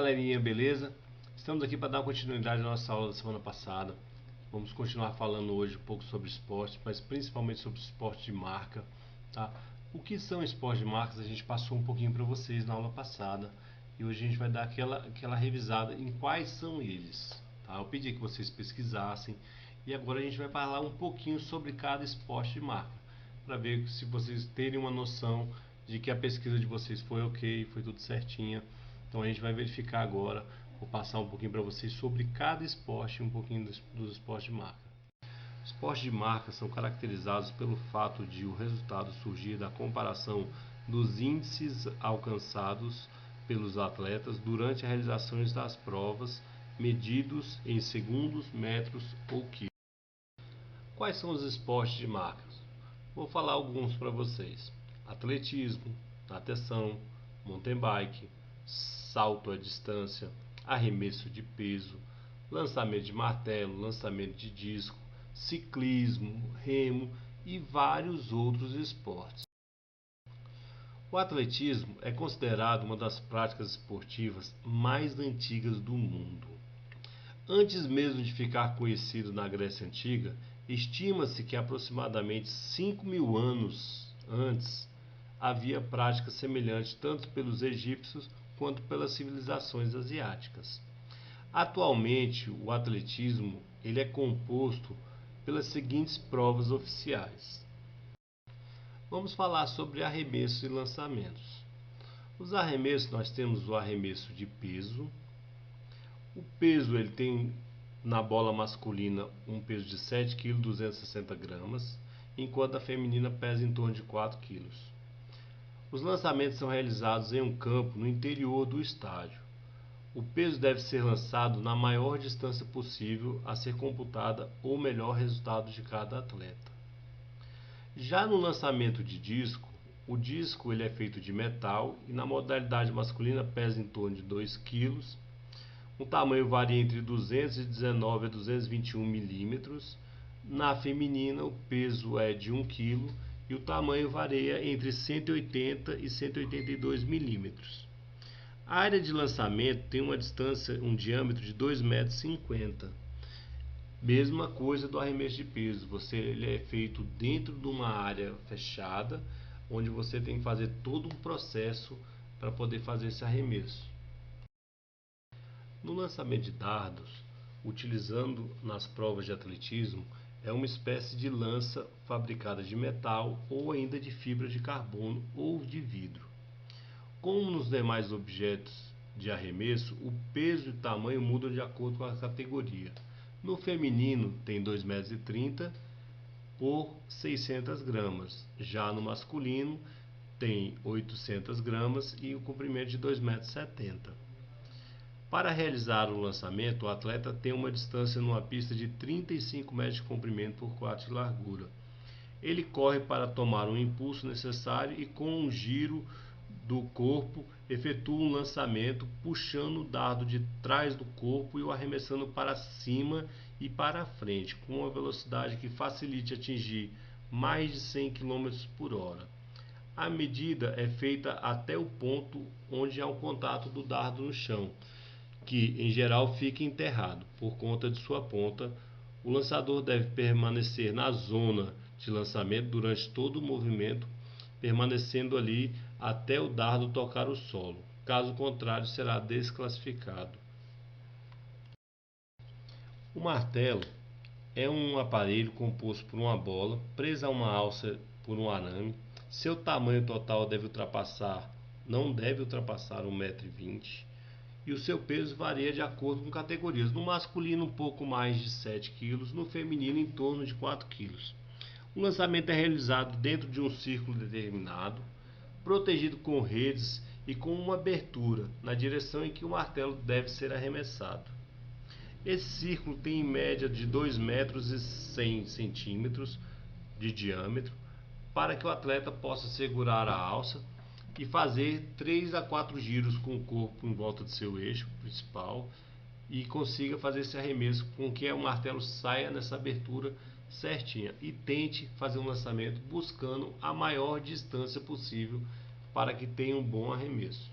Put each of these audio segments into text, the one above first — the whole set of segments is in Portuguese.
galerinha, beleza? Estamos aqui para dar continuidade à nossa aula da semana passada. Vamos continuar falando hoje um pouco sobre esporte, mas principalmente sobre esporte de marca, tá? O que são esportes de marcas a gente passou um pouquinho para vocês na aula passada e hoje a gente vai dar aquela revisada em quais são eles, tá? Eu pedi que vocês pesquisassem e agora a gente vai falar um pouquinho sobre cada esporte de marca, para ver se vocês terem uma noção de que a pesquisa de vocês foi ok, foi tudo certinha. Então a gente vai verificar agora, vou passar um pouquinho para vocês sobre cada esporte, um pouquinho dos esportes de marca. Os esportes de marca são caracterizados pelo fato de o resultado surgir da comparação dos índices alcançados pelos atletas durante a realização das provas, medidos em segundos, metros ou quilos. Quais são os esportes de marcas? Vou falar alguns para vocês: atletismo, natação, mountain bike, salto à distância, arremesso de peso, lançamento de martelo, lançamento de disco, ciclismo, remo e vários outros esportes. O atletismo é considerado uma das práticas esportivas mais antigas do mundo. Antes mesmo de ficar conhecido na Grécia Antiga, estima-se que aproximadamente 5.000 anos antes havia práticas semelhantes tanto pelos egípcios quanto pelas civilizações asiáticas. Atualmente, o atletismo ele é composto pelas seguintes provas oficiais. Vamos falar sobre arremessos e lançamentos. Os arremessos, nós temos o arremesso de peso. O peso ele tem na bola masculina um peso de 7,260 kg, enquanto a feminina pesa em torno de 4 kg. Os lançamentos são realizados em um campo no interior do estádio. O peso deve ser lançado na maior distância possível a ser computada o melhor resultado de cada atleta. Já no lançamento de disco, o disco ele é feito de metal e na modalidade masculina pesa em torno de 2 kg. O tamanho varia entre 219 a 221 milímetros. Na feminina, o peso é de 1 kg e o tamanho varia entre 180 e 182 milímetros. A área de lançamento tem uma distância, um diâmetro de 2,50 m. Mesma coisa do arremesso de peso, ele é feito dentro de uma área fechada, onde você tem que fazer todo um processo para poder fazer esse arremesso. No lançamento de dardos, utilizando nas provas de atletismo, é uma espécie de lança fabricada de metal ou ainda de fibra de carbono ou de vidro. Como nos demais objetos de arremesso, o peso e tamanho mudam de acordo com a categoria. No feminino tem 2,30 m por 600 gramas, já no masculino tem 800 gramas e o comprimento de 2,70 m. Para realizar o lançamento, o atleta tem uma distância numa pista de 35 metros de comprimento por 4 de largura. Ele corre para tomar o impulso necessário e com um giro do corpo efetua um lançamento, puxando o dardo de trás do corpo e o arremessando para cima e para frente, com uma velocidade que facilite atingir mais de 100 km por hora. A medida é feita até o ponto onde há um contato do dardo no chão, que em geral fica enterrado por conta de sua ponta. O lançador deve permanecer na zona de lançamento durante todo o movimento, permanecendo ali até o dardo tocar o solo. Caso contrário, será desclassificado. O martelo é um aparelho composto por uma bola presa a uma alça por um arame. Seu tamanho total não deve ultrapassar 1,20 m e o seu peso varia de acordo com categorias. No masculino, um pouco mais de 7 kg, no feminino, em torno de 4 kg. O lançamento é realizado dentro de um círculo determinado, protegido com redes e com uma abertura na direção em que o martelo deve ser arremessado. Esse círculo tem em média de 2,1 metros de diâmetro, para que o atleta possa segurar a alça e fazer 3 a 4 giros com o corpo em volta de seu eixo principal e consiga fazer esse arremesso com que o martelo saia nessa abertura certinha e tente fazer um lançamento buscando a maior distância possível para que tenha um bom arremesso.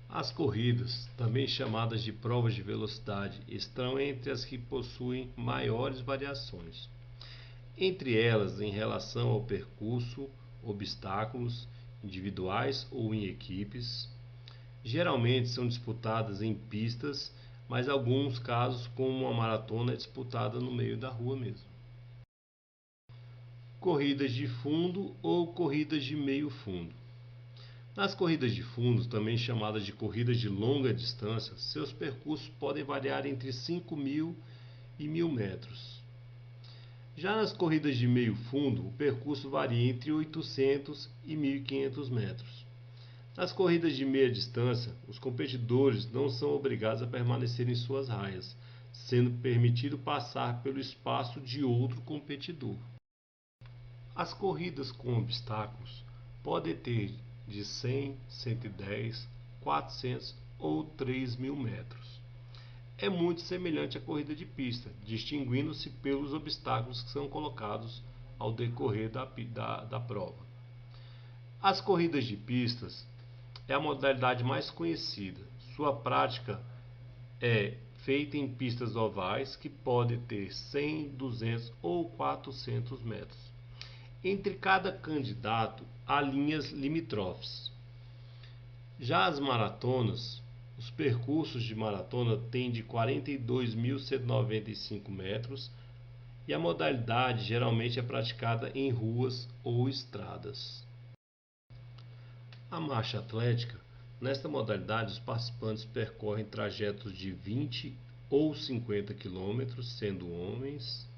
As corridas, também chamadas de provas de velocidade, estão entre as que possuem maiores variações. Entre elas, em relação ao percurso, obstáculos, individuais ou em equipes, geralmente são disputadas em pistas, mas em alguns casos, como uma maratona, é disputada no meio da rua mesmo. Corridas de fundo ou corridas de meio fundo. Nas corridas de fundo, também chamadas de corridas de longa distância, seus percursos podem variar entre 5.000 e 1.000 metros. Já nas corridas de meio fundo, o percurso varia entre 800 e 1.500 metros. Nas corridas de meia distância, os competidores não são obrigados a permanecer em suas raias, sendo permitido passar pelo espaço de outro competidor. As corridas com obstáculos podem ter de 100, 110, 400 ou 3.000 metros. É muito semelhante à corrida de pista, distinguindo-se pelos obstáculos que são colocados ao decorrer da prova. As corridas de pistas é a modalidade mais conhecida. Sua prática é feita em pistas ovais que podem ter 100, 200 ou 400 metros. Entre cada candidato há linhas limítrofes. Já as maratonas, os percursos de maratona têm de 42.195 metros e a modalidade geralmente é praticada em ruas ou estradas. A marcha atlética, nesta modalidade os participantes percorrem trajetos de 20 ou 50 quilômetros, sendo homens,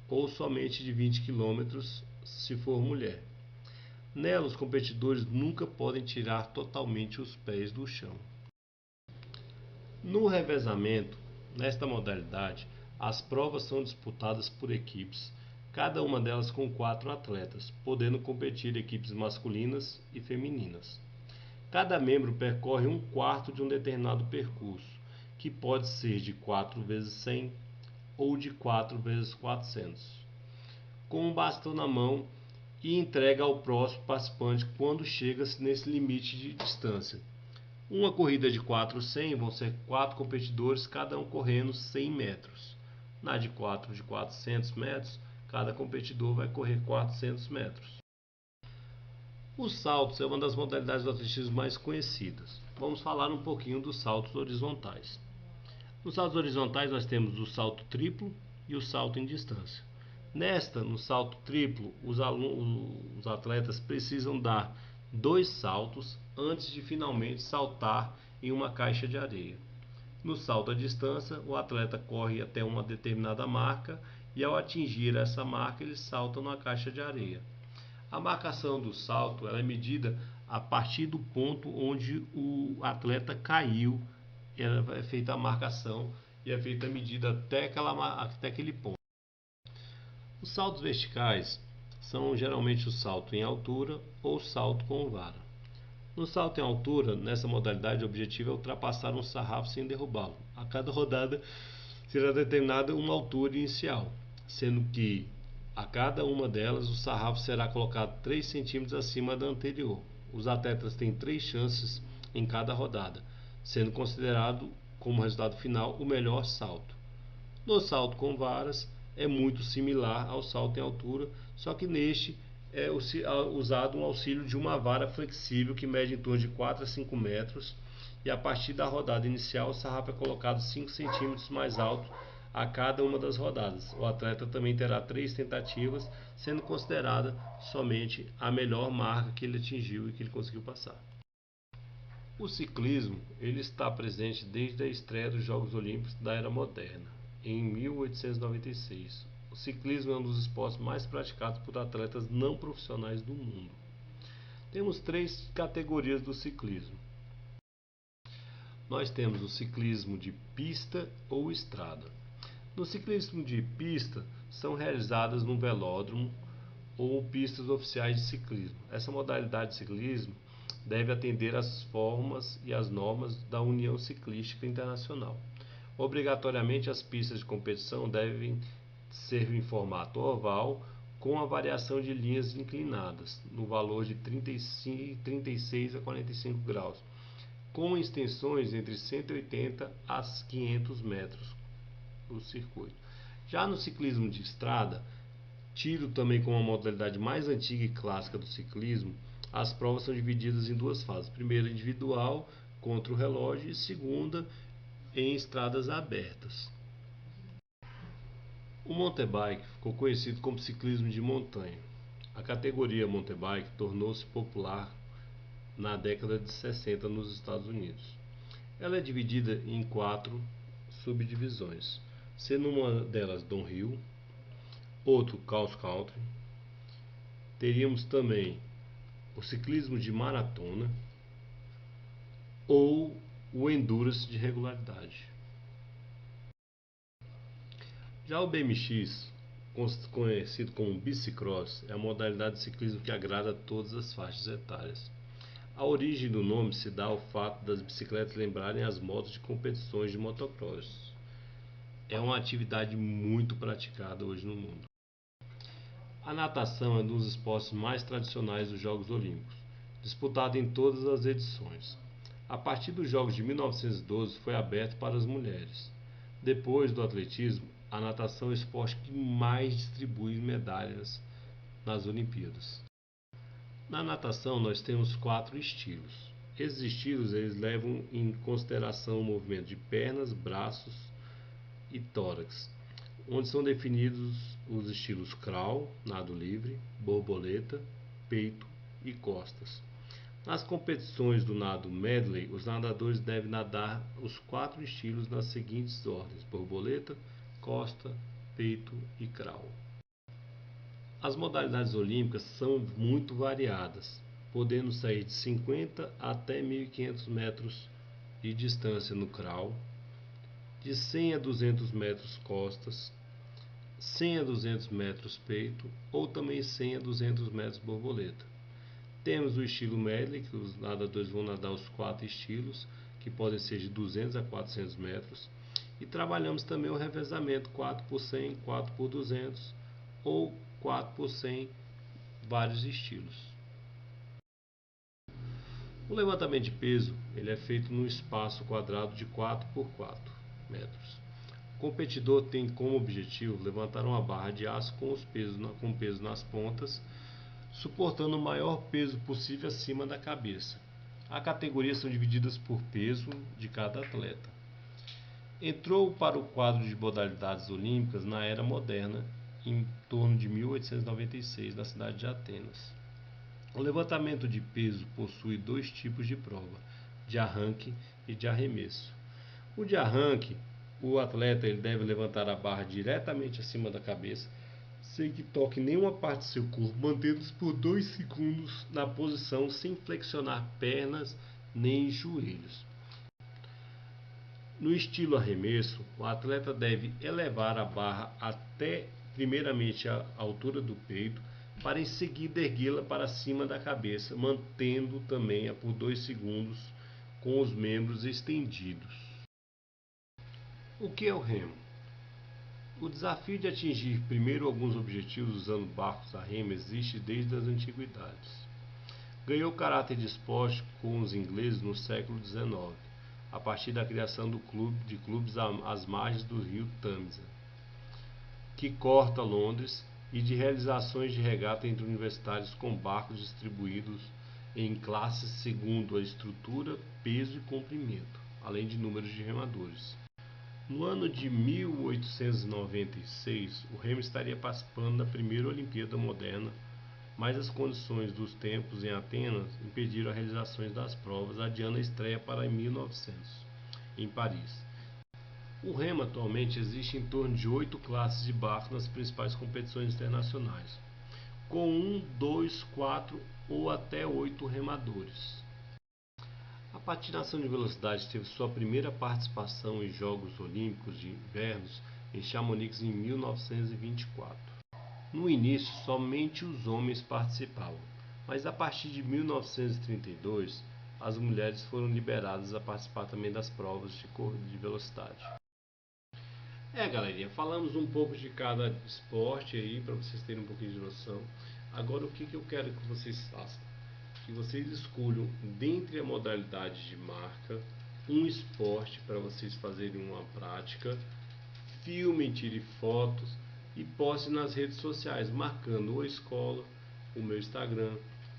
ou somente de 20 quilômetros se for mulher. Nela, os competidores nunca podem tirar totalmente os pés do chão. No revezamento, nesta modalidade, as provas são disputadas por equipes, cada uma delas com 4 atletas, podendo competir equipes masculinas e femininas. Cada membro percorre um quarto de um determinado percurso, que pode ser de 4 vezes 100 ou de 4 vezes 400, com um bastão na mão e entrega ao próximo participante quando chega-se nesse limite de distância. Uma corrida de 400 vão ser 4 competidores, cada um correndo 100 metros. Na de 4 de 400 metros, cada competidor vai correr 400 metros. Os saltos é uma das modalidades do atletismo mais conhecidas. Vamos falar um pouquinho dos saltos horizontais. Nos saltos horizontais nós temos o salto triplo e o salto em distância. No salto triplo, os atletas precisam dar 2 saltos antes de finalmente saltar em uma caixa de areia. No salto à distância, o atleta corre até uma determinada marca e ao atingir essa marca ele salta numa caixa de areia. A marcação do salto ela é medida a partir do ponto onde o atleta caiu. É feita a marcação e é feita a medida até aquele ponto. Os saltos verticais são geralmente o salto em altura ou salto com vara. No salto em altura, nessa modalidade, o objetivo é ultrapassar um sarrafo sem derrubá-lo. A cada rodada será determinada uma altura inicial, sendo que a cada uma delas o sarrafo será colocado 3 centímetros acima da anterior. Os atletas têm 3 chances em cada rodada, sendo considerado como resultado final o melhor salto. No salto com varas é muito similar ao salto em altura, só que neste é usado um auxílio de uma vara flexível que mede em torno de 4 a 5 metros e a partir da rodada inicial o sarrafo é colocado 5 centímetros mais alto a cada uma das rodadas. O atleta também terá 3 tentativas, sendo considerada somente a melhor marca que ele atingiu e que ele conseguiu passar. O ciclismo ele está presente desde a estreia dos Jogos Olímpicos da Era Moderna, em 1896. O ciclismo é um dos esportes mais praticados por atletas não profissionais do mundo. Temos 3 categorias do ciclismo. Nós temos o ciclismo de pista ou estrada. No ciclismo de pista, são realizadas no velódromo ou pistas oficiais de ciclismo. Essa modalidade de ciclismo deve atender às formas e às normas da União Ciclística Internacional. Obrigatoriamente, as pistas de competição devem ser em formato oval, com a variação de linhas inclinadas, no valor de 36 a 45 graus, com extensões entre 180 a 500 metros o circuito. Já no ciclismo de estrada, tido também como a modalidade mais antiga e clássica do ciclismo, as provas são divididas em duas fases: primeira individual contra o relógio e segunda em estradas abertas. O mountain bike ficou conhecido como ciclismo de montanha. A categoria mountain bike tornou-se popular na década de 60 nos Estados Unidos. Ela é dividida em 4 subdivisões, sendo uma delas downhill, outro cross country. Teríamos também o ciclismo de maratona ou o endurance de regularidade. Já o BMX, conhecido como bicicross, é a modalidade de ciclismo que agrada a todas as faixas etárias. A origem do nome se dá ao fato das bicicletas lembrarem as motos de competições de motocross. É uma atividade muito praticada hoje no mundo. A natação é um dos esportes mais tradicionais dos Jogos Olímpicos, disputado em todas as edições. A partir dos Jogos de 1912 foi aberto para as mulheres. Depois do atletismo, a natação é o esporte que mais distribui medalhas nas Olimpíadas. Na natação nós temos 4 estilos. Esses estilos eles levam em consideração o movimento de pernas, braços e tórax, onde são definidos os estilos crawl, nado livre, borboleta, peito e costas. Nas competições do nado medley, os nadadores devem nadar os 4 estilos nas seguintes ordens: borboleta, costa, peito e crawl. As modalidades olímpicas são muito variadas, podendo sair de 50 até 1.500 metros de distância no crawl, de 100 a 200 metros costas, 100 a 200 metros peito ou também 100 a 200 metros borboleta. Temos o estilo medley, que os nadadores vão nadar os 4 estilos, que podem ser de 200 a 400 metros. E trabalhamos também o revezamento 4 por 100, 4 por 200 ou 4 por 100, vários estilos. O levantamento de peso ele é feito num espaço quadrado de 4 por 4 metros. O competidor tem como objetivo levantar uma barra de aço com peso nas pontas, suportando o maior peso possível acima da cabeça. As categorias são divididas por peso de cada atleta. Entrou para o quadro de modalidades olímpicas na era moderna, em torno de 1896, na cidade de Atenas. O levantamento de peso possui 2 tipos de prova: de arranque e de arremesso. O de arranque, o atleta ele deve levantar a barra diretamente acima da cabeça, sem que toque nenhuma parte do seu corpo, mantendo-se por 2 segundos na posição sem flexionar pernas nem joelhos. No estilo arremesso, o atleta deve elevar a barra até primeiramente a altura do peito, para em seguida erguê-la para cima da cabeça, mantendo também-a por 2 segundos com os membros estendidos. O que é o remo? O desafio de atingir primeiro alguns objetivos usando barcos a remo existe desde as antiguidades. Ganhou caráter de esporte com os ingleses no século XIX, a partir da criação de clubes às margens do rio Tâmisa, que corta Londres, e de realizações de regata entre universitários com barcos distribuídos em classes segundo a estrutura, peso e comprimento, além de números de remadores. No ano de 1896, o remo estaria participando da primeira Olimpíada moderna, mas as condições dos tempos em Atenas impediram a realização das provas, adiando a estreia para 1900, em Paris. O remo atualmente existe em torno de 8 classes de barcos nas principais competições internacionais, com 1, 2, 4 ou até 8 remadores. A patinação de velocidade teve sua primeira participação em Jogos Olímpicos de Inverno em Chamonix em 1924. No início, somente os homens participavam, mas a partir de 1932, as mulheres foram liberadas a participar também das provas de velocidade. Galerinha, falamos um pouco de cada esporte aí para vocês terem um pouquinho de noção. Agora, o que eu quero que vocês façam? que vocês escolham, dentre a modalidade de marca, um esporte para vocês fazerem uma prática, filme, tire fotos e poste nas redes sociais, marcando a escola, o meu Instagram,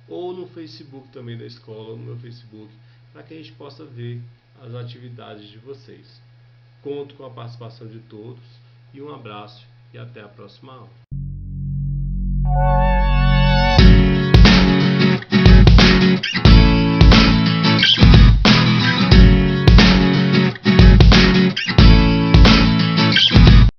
ou no Facebook também da escola, no meu Facebook, para que a gente possa ver as atividades de vocês. Conto com a participação de todos e um abraço e até a próxima aula.